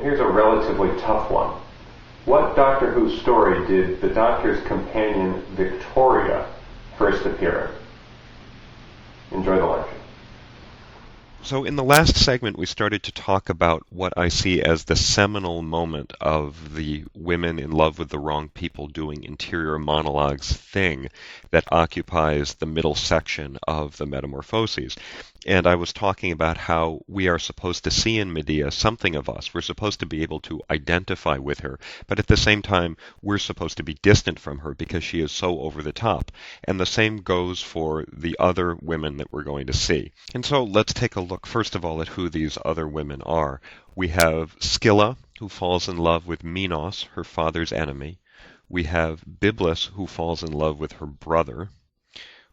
here's a relatively tough one. What Doctor Who story did the Doctor's companion Victoria first appear in? Enjoy the lecture. So in the last segment, we started to talk about what I see as the seminal moment of the women in love with the wrong people doing interior monologues thing that occupies the middle section of the Metamorphoses. And I was talking about how we are supposed to see in Medea something of us. We're supposed to be able to identify with her, but at the same time, we're supposed to be distant from her because she is so over the top. And the same goes for the other women that we're going to see. And so let's take a look, first of all, at who these other women are. We have Scylla, who falls in love with Minos, her father's enemy. We have Byblis, who falls in love with her brother.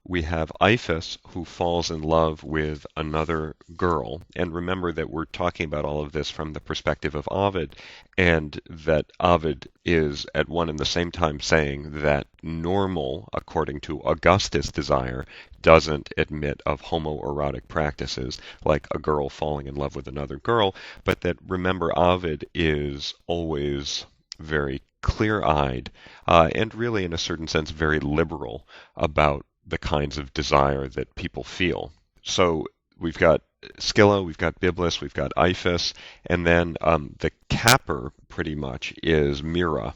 We have Iphis, who falls in love with another girl. And remember that we're talking about all of this from the perspective of Ovid, and that Ovid is at one and the same time saying that normal, according to Augustus' desire, doesn't admit of homoerotic practices like a girl falling in love with another girl, but that, remember, Ovid is always very clear-eyed and really, in a certain sense, very liberal about the kinds of desire that people feel. So we've got Scylla, we've got Byblis, we've got Iphis, and then the capper, pretty much, is Mira,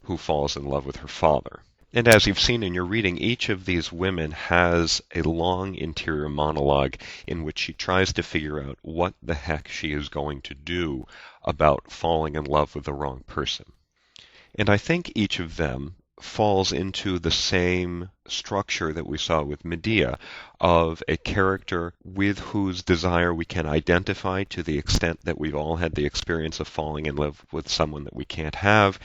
who falls in love with her father. And as you've seen in your reading, each of these women has a long interior monologue in which she tries to figure out what the heck she is going to do about falling in love with the wrong person. And I think each of them falls into the same structure that we saw with Medea, of a character with whose desire we can identify to the extent that we've all had the experience of falling in love with someone that we can't have.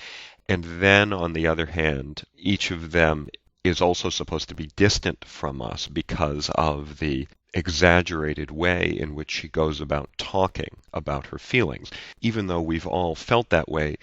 And then, on the other hand, each of them is also supposed to be distant from us because of the exaggerated way in which she goes about talking about her feelings. Even though we've all felt that way,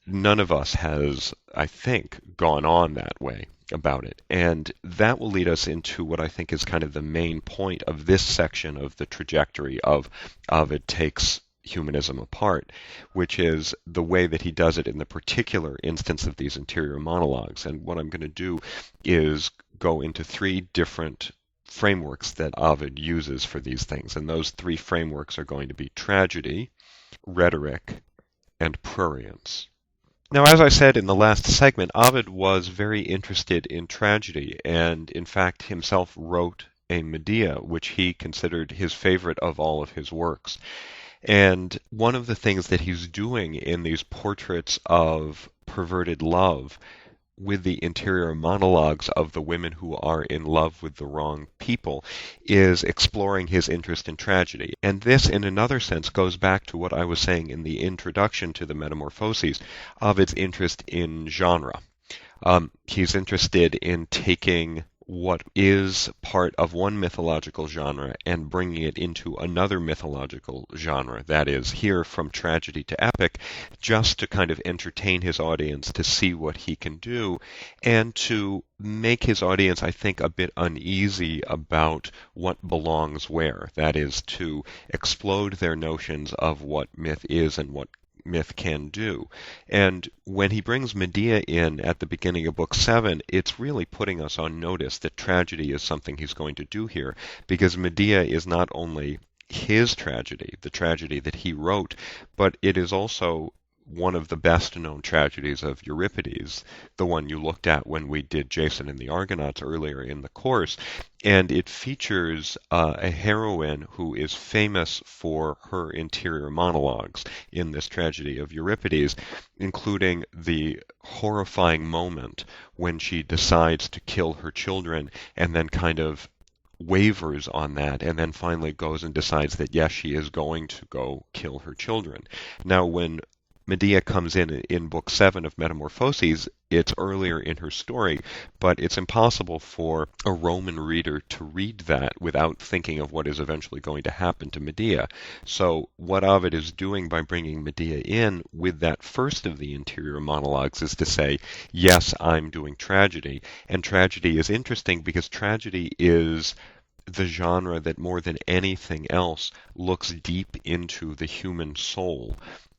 none of us has, I think, gone on that way about it. And that will lead us into what I think is kind of the main point of this section of the trajectory of Ovid Takes Humanism Apart, which is the way that he does it in the particular instance of these interior monologues. And what I'm going to do is go into three different frameworks that Ovid uses for these things. And those three frameworks are going to be tragedy, rhetoric, and prurience. Now, as I said in the last segment, Ovid was very interested in tragedy, and in fact himself wrote a Medea, which he considered his favorite of all of his works. And one of the things that he's doing in these portraits of perverted love with the interior monologues of the women who are in love with the wrong people is exploring his interest in tragedy. And this, in another sense, goes back to what I was saying in the introduction to the Metamorphoses, Ovid's interest in genre. He's interested in taking what is part of one mythological genre and bringing it into another mythological genre, that is, here from tragedy to epic, just to kind of entertain his audience, to see what he can do, and to make his audience, I think, a bit uneasy about what belongs where, that is, to explode their notions of what myth is and what myth can do. And when he brings Medea in at the beginning of Book 7, it's really putting us on notice that tragedy is something he's going to do here, because Medea is not only his tragedy, the tragedy that he wrote, but it is also one of the best-known tragedies of Euripides, the one you looked at when we did Jason and the Argonauts earlier in the course, and it features a heroine who is famous for her interior monologues in this tragedy of Euripides, including the horrifying moment when she decides to kill her children and then kind of wavers on that, and then finally goes and decides that yes, she is going to go kill her children. Now, when Medea comes in Book 7 of Metamorphoses, it's earlier in her story, but it's impossible for a Roman reader to read that without thinking of what is eventually going to happen to Medea. So what Ovid is doing by bringing Medea in with that first of the interior monologues is to say, yes, I'm doing tragedy. And tragedy is interesting because tragedy is the genre that more than anything else looks deep into the human soul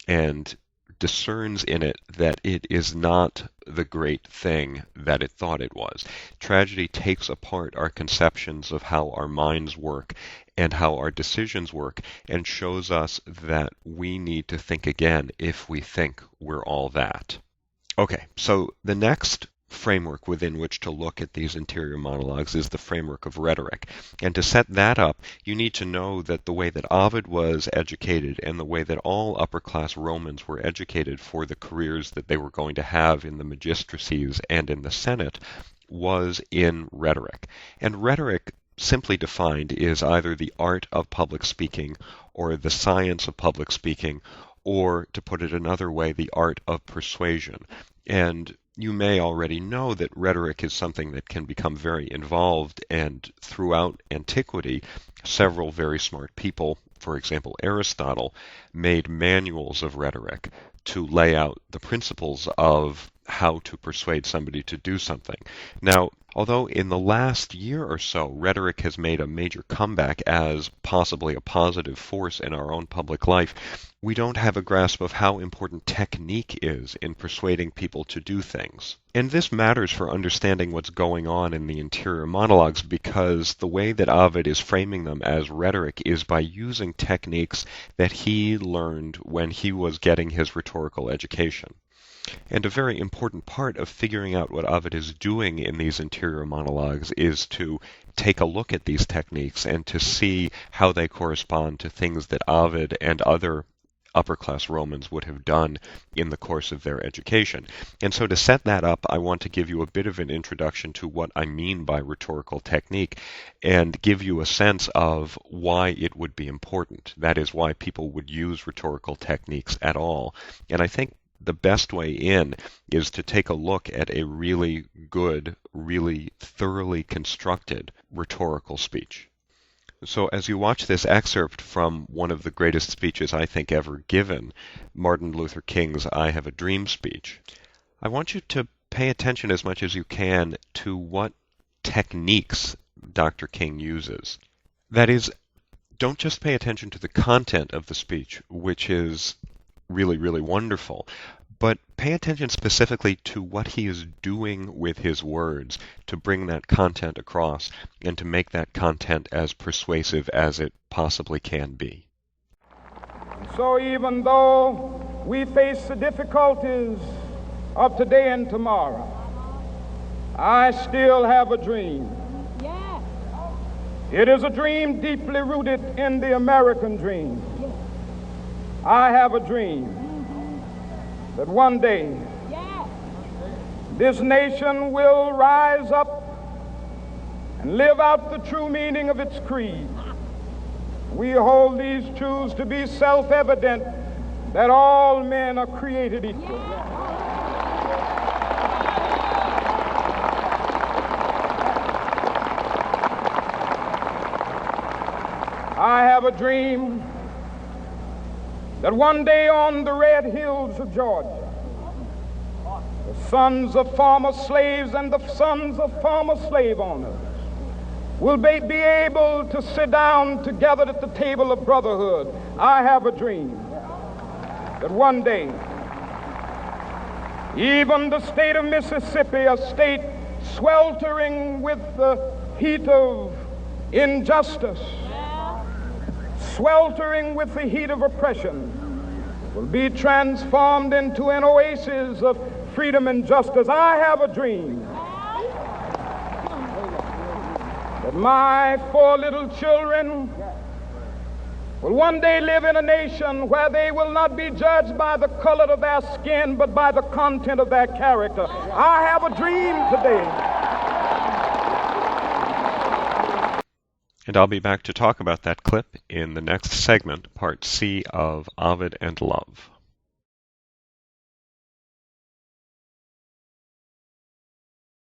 and discerns in it that it is not the great thing that it thought it was. Tragedy takes apart our conceptions of how our minds work and how our decisions work and shows us that we need to think again if we think we're all that. Okay, so the next framework within which to look at these interior monologues is the framework of rhetoric. And to set that up, you need to know that the way that Ovid was educated and the way that all upper-class Romans were educated for the careers that they were going to have in the magistracies and in the Senate was in rhetoric. And rhetoric, simply defined, is either the art of public speaking or the science of public speaking, or, to put it another way, the art of persuasion. And you may already know that rhetoric is something that can become very involved, and throughout antiquity, several very smart people, for example Aristotle, made manuals of rhetoric to lay out the principles of how to persuade somebody to do something. Now, although in the last year or so, rhetoric has made a major comeback as possibly a positive force in our own public life, we don't have a grasp of how important technique is in persuading people to do things. And this matters for understanding what's going on in the interior monologues, because the way that Ovid is framing them as rhetoric is by using techniques that he learned when he was getting his rhetorical education. And a very important part of figuring out what Ovid is doing in these interior monologues is to take a look at these techniques and to see how they correspond to things that Ovid and other upper-class Romans would have done in the course of their education. And so to set that up, I want to give you a bit of an introduction to what I mean by rhetorical technique and give you a sense of why it would be important. That is, why people would use rhetorical techniques at all. And I think the best way in is to take a look at a really good, really thoroughly constructed rhetorical speech. So as you watch this excerpt from one of the greatest speeches I think ever given, Martin Luther King's I Have a Dream speech, I want you to pay attention as much as you can to what techniques Dr. King uses. That is, don't just pay attention to the content of the speech, which is really, really wonderful, but pay attention specifically to what he is doing with his words to bring that content across and to make that content as persuasive as it possibly can be. So even though we face the difficulties of today and tomorrow, I still have a dream. Yes. It is a dream deeply rooted in the American dream. I have a dream that one day this nation will rise up and live out the true meaning of its creed. We hold these truths to be self-evident, that all men are created equal. I have a dream that one day on the red hills of Georgia, the sons of former slaves and the sons of former slave owners will be able to sit down together at the table of brotherhood. I have a dream that one day, even the state of Mississippi, a state sweltering with the heat of injustice, sweltering with the heat of oppression, will be transformed into an oasis of freedom and justice. I have a dream that my 4 little children will one day live in a nation where they will not be judged by the color of their skin, but by the content of their character. I have a dream today. And I'll be back to talk about that clip in the next segment, Part C of Ovid and Love.